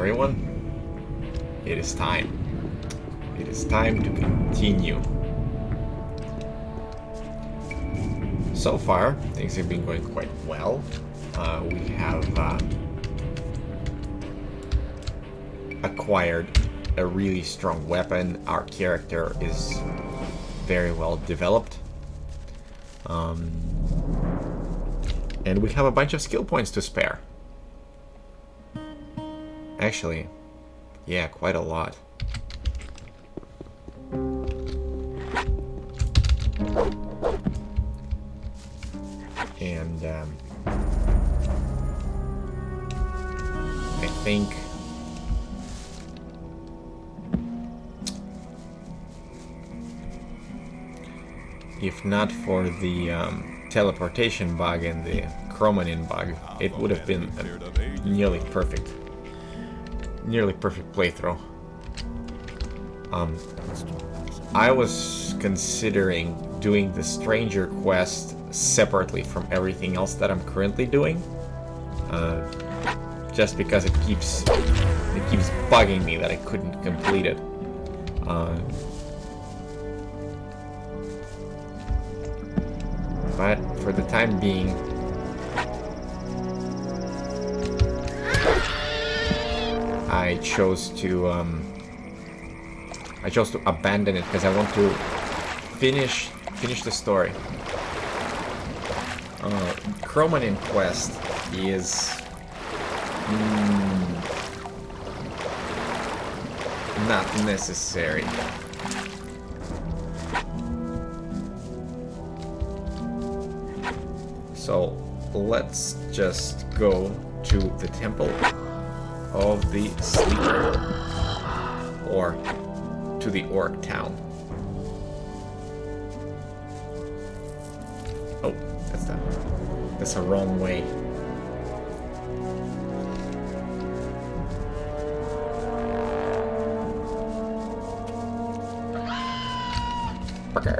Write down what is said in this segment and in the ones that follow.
everyone. It is time. It is time to continue. So far, things have been going quite well. We have acquired a really strong weapon. Our character is very well developed. And we have a bunch of skill points to spare. Actually, yeah, quite a lot. And I think if not for the teleportation bug and the chromanin bug, it would have been a nearly perfect playthrough. I was considering doing the stranger quest separately from everything else that I'm currently doing, just because it keeps bugging me that I couldn't complete it. But for the time being, I chose to abandon it because I want to finish the story. Chromanin quest is not necessary. So let's just go to the Temple of the Sleeper, or to the Orc Town. Oh, that's the wrong way. Okay.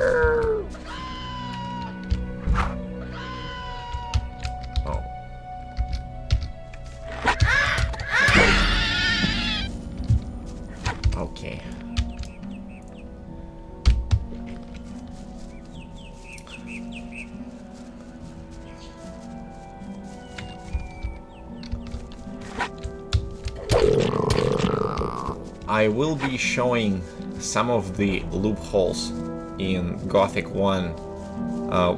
I will be showing some of the loopholes in Gothic 1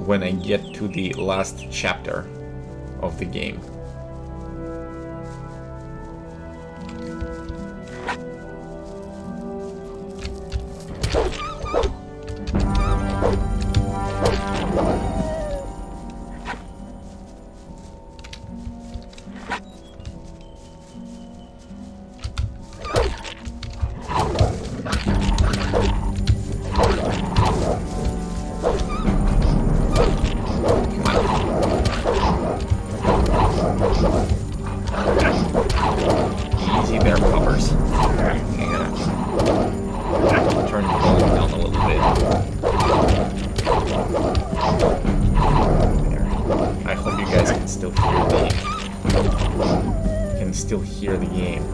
when I get to the last chapter of the game. Easy there, puppers. Turn the volume down a little bit. There. I hope you guys can still hear the game.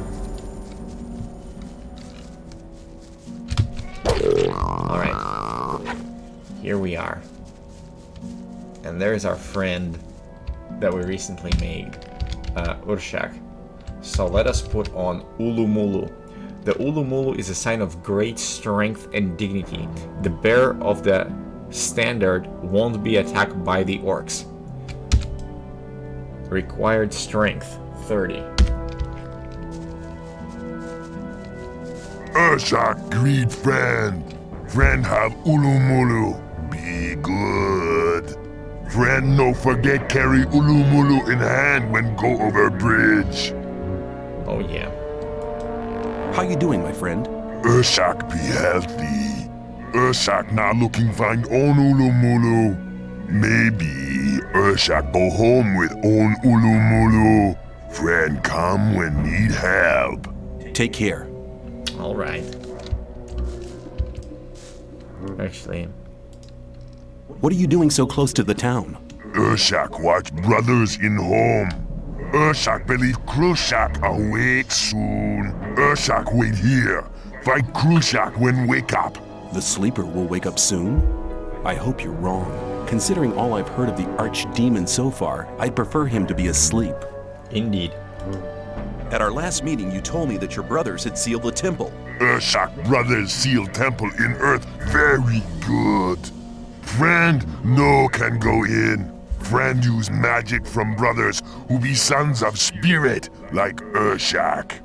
Alright. Here we are. And there's our friend that we recently made, Urshak. So let us put on Ulumulu. The Ulumulu is a sign of great strength and dignity. The bearer of the standard won't be attacked by the orcs. Required strength, 30. Urshak, greet friend. Friend have Ulumulu. Be good. Friend, no forget carry Ulumulu in hand when go over bridge. Oh yeah. How you doing, my friend? Urshak be healthy. Urshak not looking find own Ulumulu. Maybe Urshak go home with own Ulumulu. Friend come when need help. Take care. Alright. Actually, What are you doing so close to the town? Urshak watch brothers in home. Urshak believe Krushak awake soon. Urshak wait here. Fight Krushak when wake up. The sleeper will wake up soon? I hope you're wrong. Considering all I've heard of the archdemon so far, I'd prefer him to be asleep. Indeed. At our last meeting, you told me that your brothers had sealed the temple. Urshak brothers seal temple in earth very good. Friend no can go in. Friend use magic from brothers who be sons of spirit like Urshak.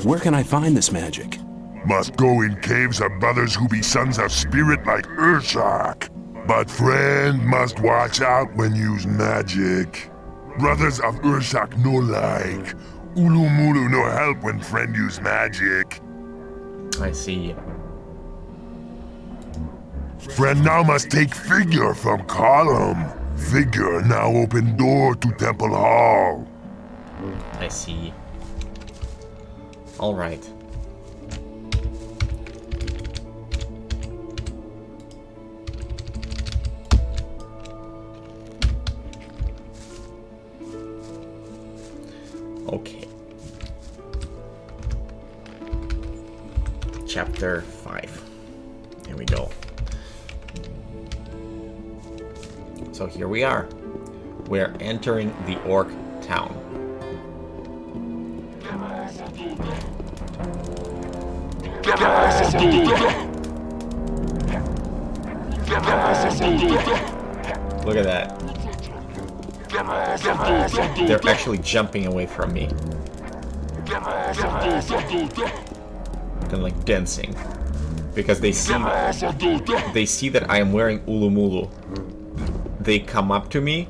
Where can I find this magic? Must go in caves of brothers who be sons of spirit like Urshak. But friend must watch out when use magic. Brothers of Urshak no like. Ulumulu no help when friend use magic. I see. Friend now must take figure from column. Figure now open door to temple hall. I see. Alright. Okay. Chapter 5. Here we go. So here we are. We're entering the orc town. Look at that. They're actually jumping away from me. And like dancing. Because they see that I am wearing Ulumulu. They come up to me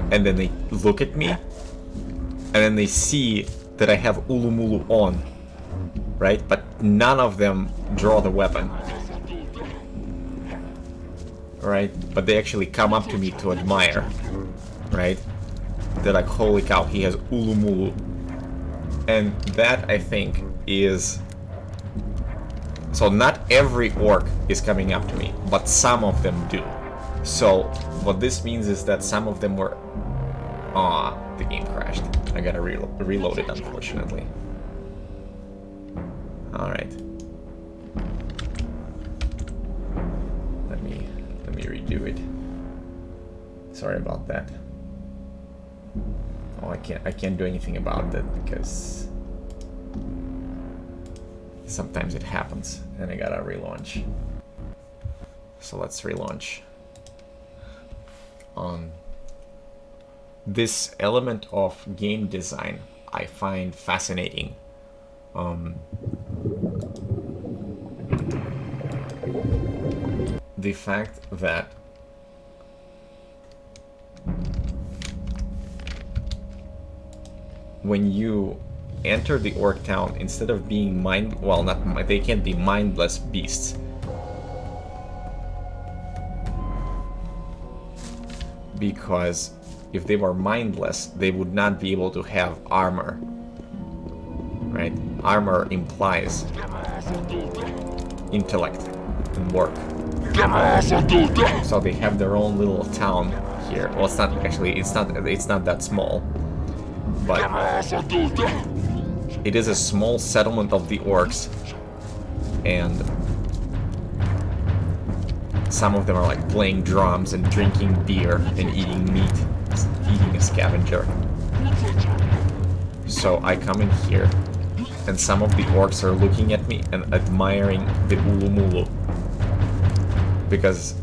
and then they look at me and then they see that I have Ulumulu on. Right? But none of them draw the weapon. Right? But they actually come up to me to admire. Right? They're like, holy cow, he has Ulumulu. And that, I think, is... So not every orc is coming up to me, but some of them do. So what this means is that some of them were... Aw, the game crashed. I gotta reload it, unfortunately. Alright. Let me redo it. Sorry about that. Oh, I can't do anything about that because sometimes it happens and I gotta relaunch. So let's relaunch. This element of game design I find fascinating. The fact that when you enter the orc town, instead of being they can't be mindless beasts. Because if they were mindless, they would not be able to have armor. Right? Armor implies intellect and work. So they have their own little town here. Well, it's not actually, it's not that small. But it is a small settlement of the orcs, and some of them are like playing drums and drinking beer and eating meat, eating a scavenger. So I come in here, and some of the orcs are looking at me and admiring the Ulumulu, because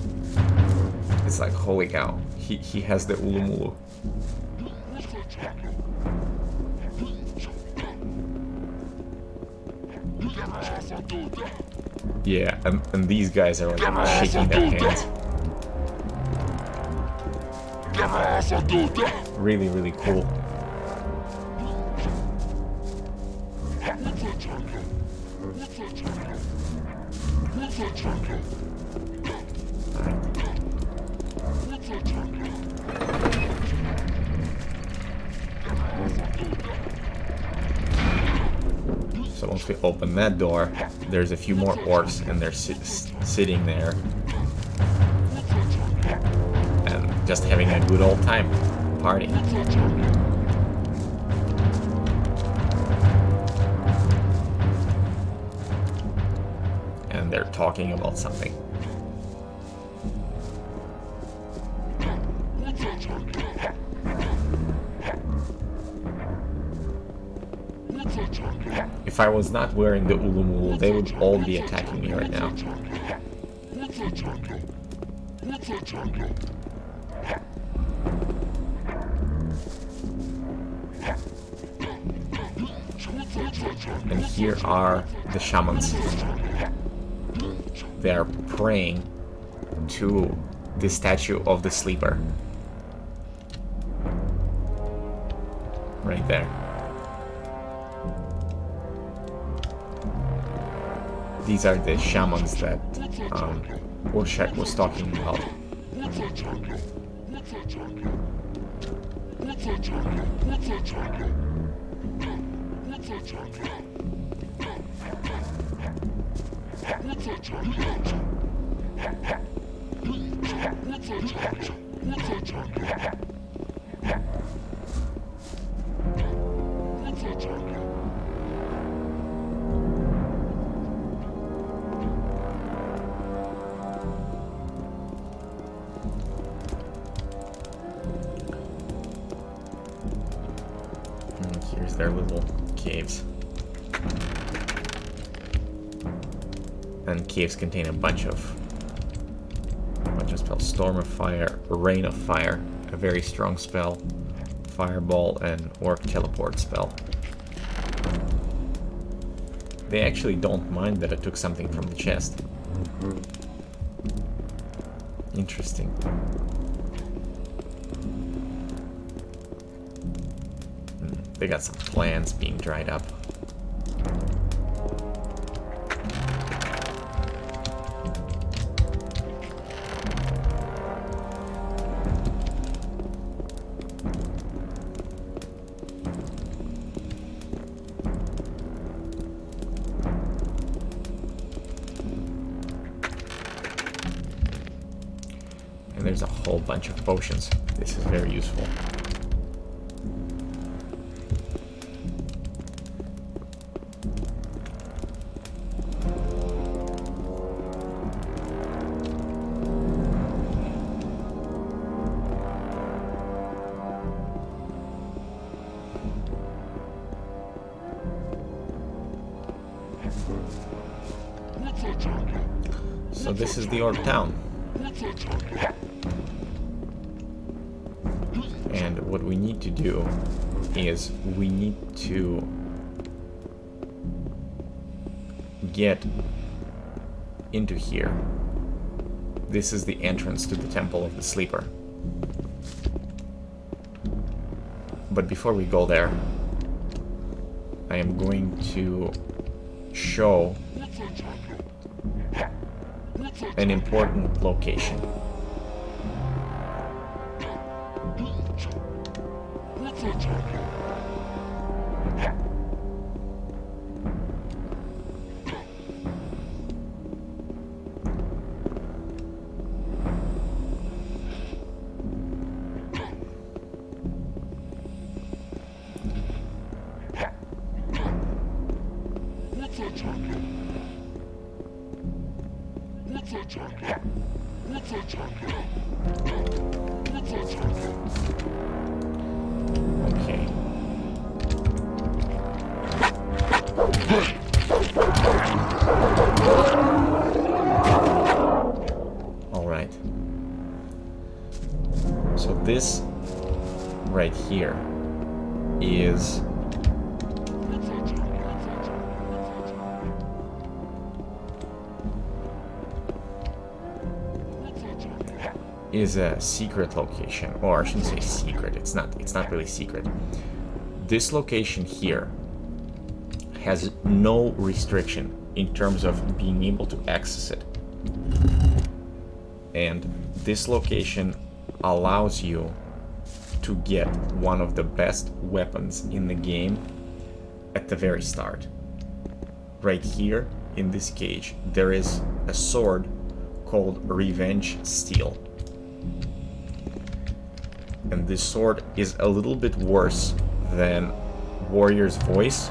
it's like, holy cow, he has the Ulumulu. Yeah, and these guys are like shaking their hands. Really, really cool. So once we open that door, there's a few more orcs and they're sitting there and just having a good old time, party. And they're talking about something. If I was not wearing the Ulumulu, they would all be attacking me right now. And here are the shamans. They are praying to the statue of the sleeper. Right there. These are the shamans that Urshak was talking about. And here's their little caves. And caves contain a bunch of spells. Storm of Fire, Rain of Fire, a very strong spell, Fireball, and Orc Teleport spell. They actually don't mind that I took something from the chest. Interesting. They got some plants being dried up. And there's a whole bunch of potions. This is very useful. So this is the orc town. And what we need to do is we need to get into here. This is the entrance to the Temple of the Sleeper. But before we go there, I am going to show an important location. Okay. All right. So this right here is a secret location, or I shouldn't say secret, it's not really secret. This location here has no restriction in terms of being able to access it. And this location allows you to get one of the best weapons in the game at the very start. Right here in this cage, there is a sword called Revenge Steel. and this sword is a little bit worse than Warrior's Voice,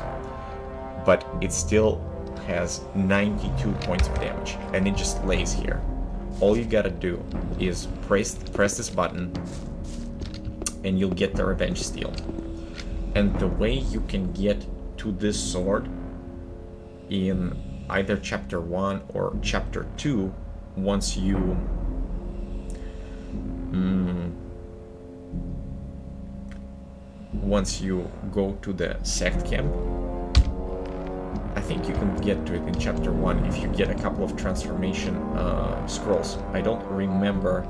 but it still has 92 points of damage, and it just lays here. All you gotta do is press this button, and you'll get the Revenge Steel. And the way you can get to this sword in either Chapter 1 or Chapter 2, once you go to the sect camp. I think you can get to it in Chapter 1 if you get a couple of transformation scrolls. I don't remember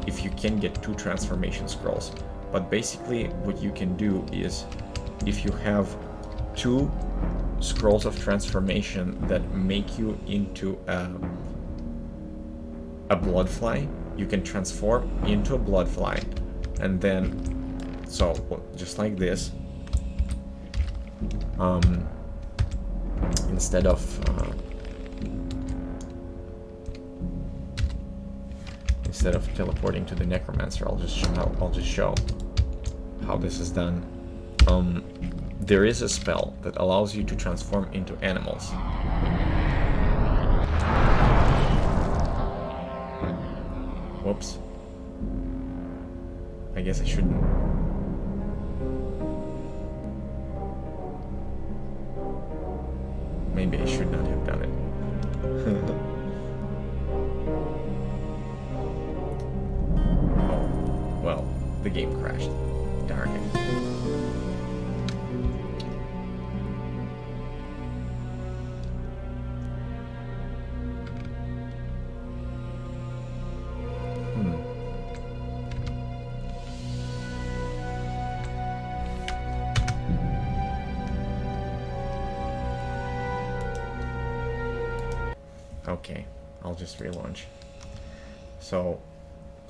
if you can get 2 transformation scrolls, but basically what you can do is, if you have 2 scrolls of transformation that make you into a bloodfly, you can transform into a bloodfly, and then, so just like this, instead of teleporting to the necromancer, I'll just show how this is done. There is a spell that allows you to transform into animals. Whoops. I guess I shouldn't. Maybe I should not have done it. Oh, well, the game crashed. Darn it. Okay, I'll just relaunch. So,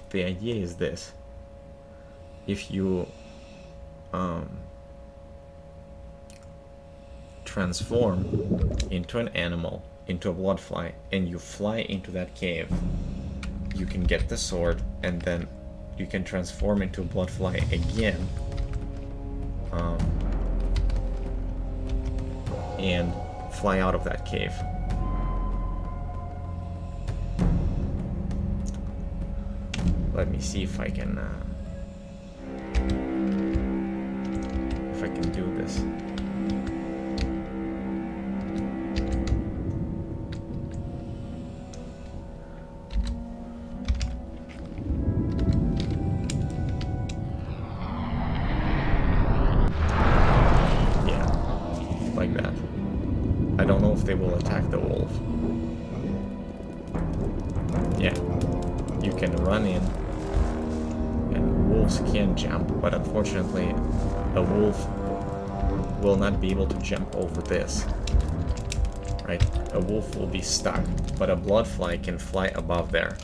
the idea is this. If you transform into an animal, into a bloodfly, and you fly into that cave, you can get the sword, and then you can transform into a bloodfly again, and fly out of that cave. Let me see if I can do this. Yeah, like that. I don't know if they will attack the wolf. Yeah, you can run in. Wolves can jump, but unfortunately a wolf will not be able to jump over this. Right? A wolf will be stuck, but a bloodfly can fly above there.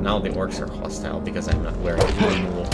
Now the orcs are hostile because I'm not wearing Ulu.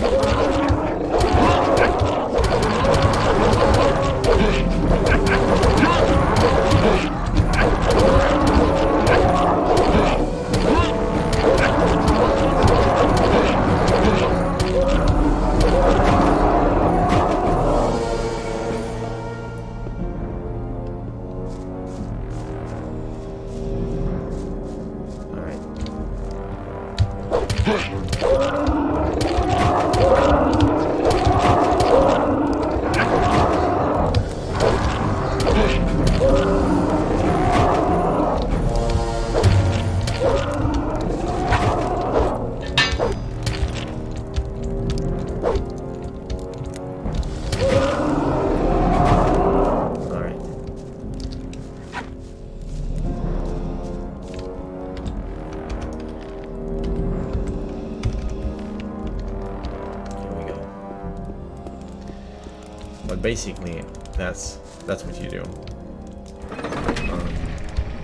Basically, that's what you do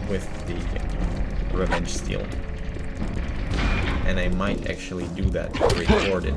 with the revenge steel, and I might actually do that to record it.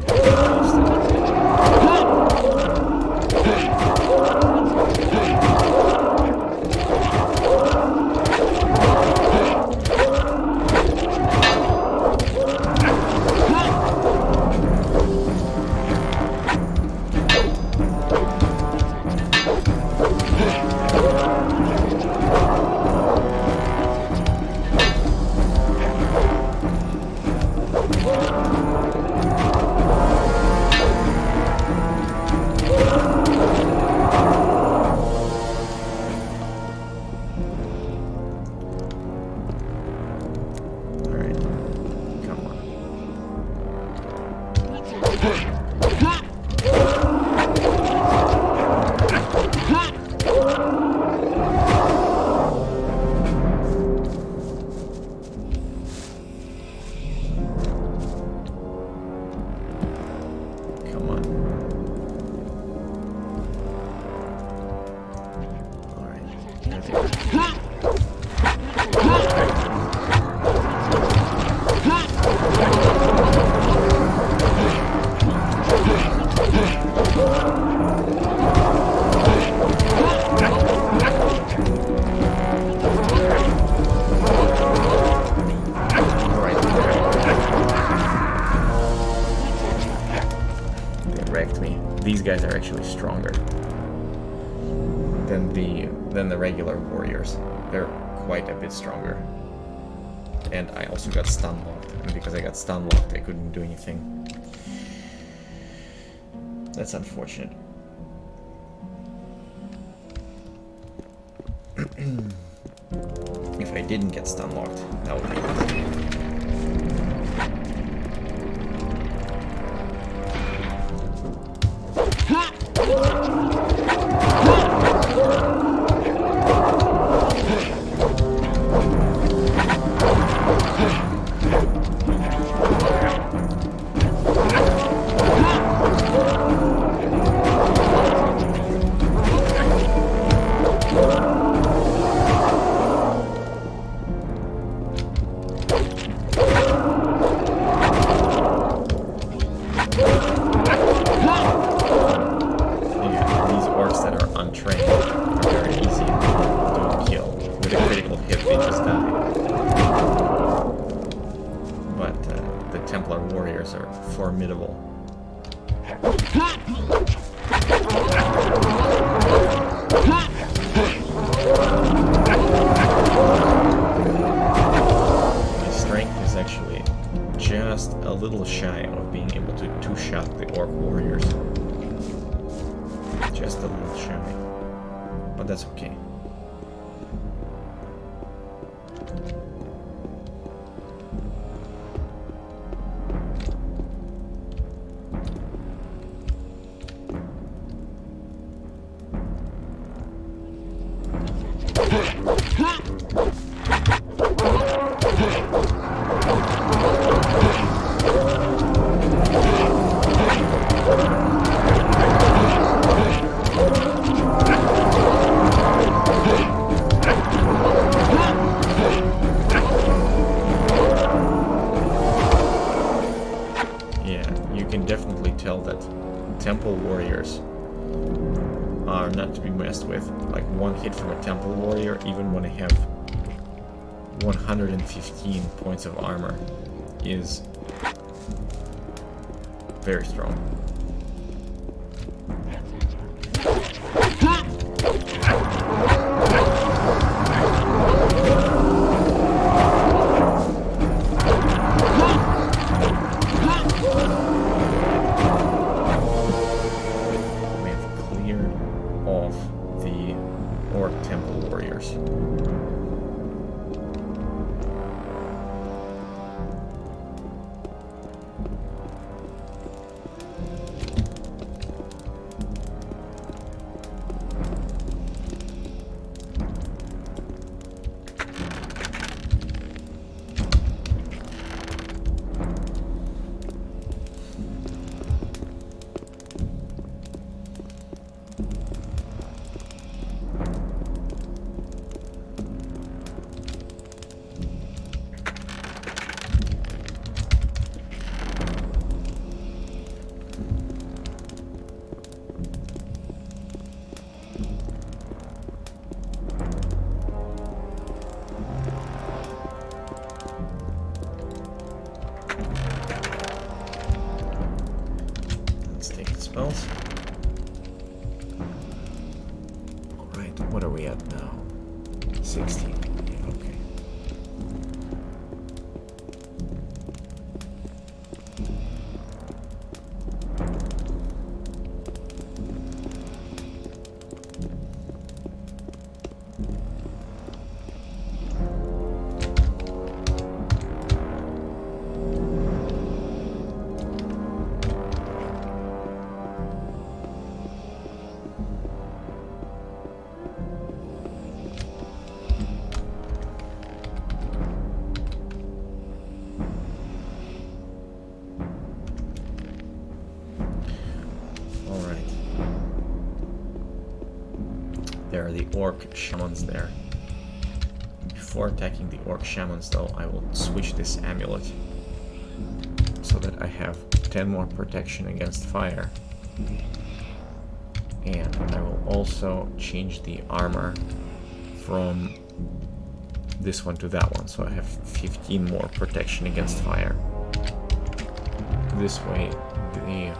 These guys are actually stronger than the regular warriors. They're quite a bit stronger. And I also got stun locked. And because I got stun locked, I couldn't do anything. That's unfortunate. If I didn't get stun locked, that would be easy. Formidable. My strength is actually just a little shy of being able to two-shot the orc warriors. Just a little shy. But that's okay. tell that temple warriors are not to be messed with. Like, one hit from a temple warrior, even when they have 115 points of armor, is very strong. Spells. Right, what are we at now? 16. Okay. There are the orc shamans there. Before attacking the orc shamans though, I will switch this amulet so that I have 10 more protection against fire. And I will also change the armor from this one to that one, so I have 15 more protection against fire. This way the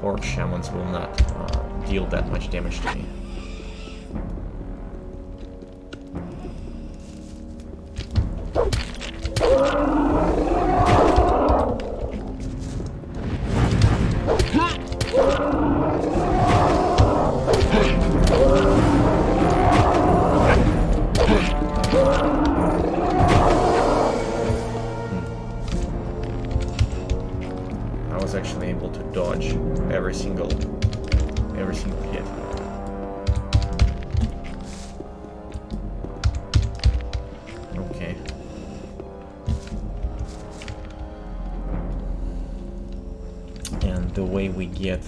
orc shamans will not deal that much damage to me. I was actually able to dodge every single hit. Okay. And the way we get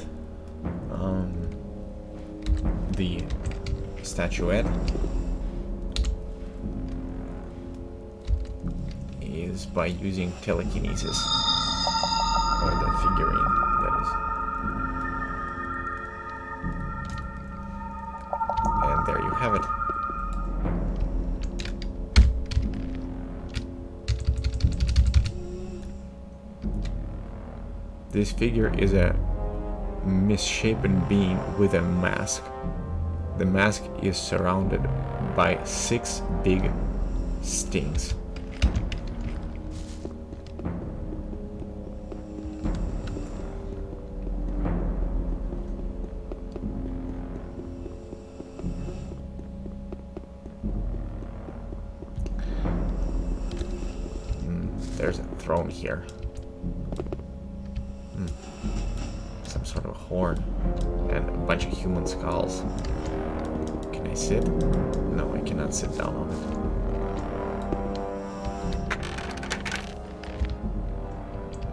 the statuette is by using telekinesis, or the figurine, that is. And there you have it. This figure is a misshapen being with a mask. The mask is surrounded by 6 big stings. There's a throne here. Some sort of a horn and a bunch of human skulls. Can I sit? No, I cannot sit down on it.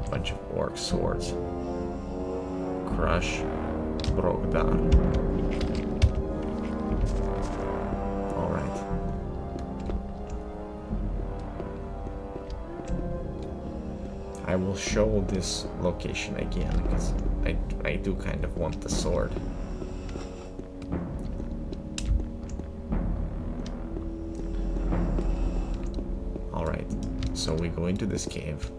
A bunch of orc swords. Crush. Brogdar. Alright. I will show this location again because I do kind of want the sword. Alright, so we go into this cave.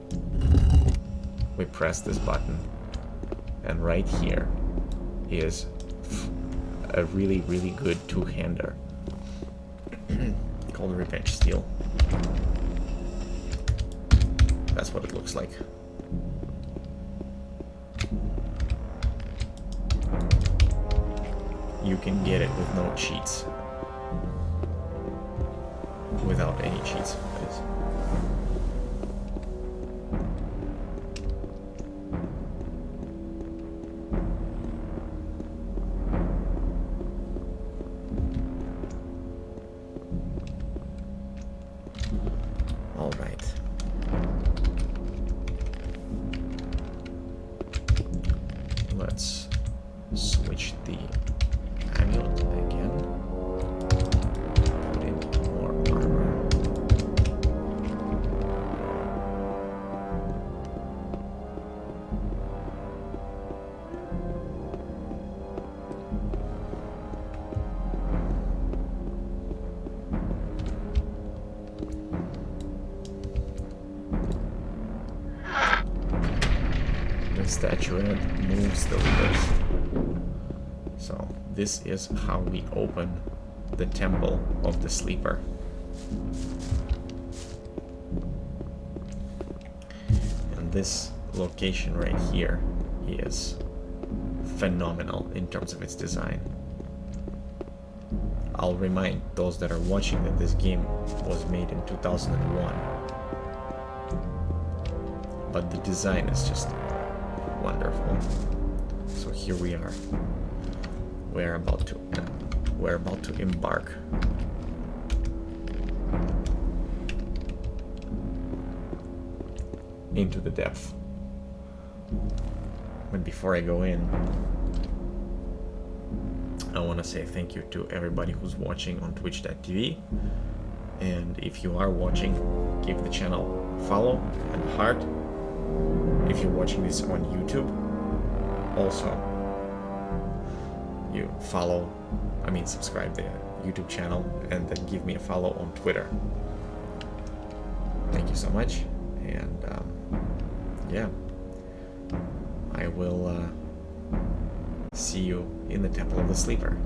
We press this button. And right here is a really, really good two-hander called Revenge Steel. That's what it looks like. You can get it with no cheats. Without any cheats, that is. All right. Let's switch the amulet again. Put in more armor. The statuette moves the levers. So this is how we open the temple of the sleeper. And this location right here is phenomenal in terms of its design. I'll remind those that are watching that this game was made in 2001. But the design is just wonderful. So here we are. We're about to embark. Into the depth. But before I go in, I want to say thank you to everybody who's watching on twitch.tv. And if you are watching, give the channel a follow and a heart. If you're watching this on YouTube, also you subscribe the YouTube channel and then give me a follow on Twitter. Thank you so much, and yeah, I will see you in the Temple of the Sleeper.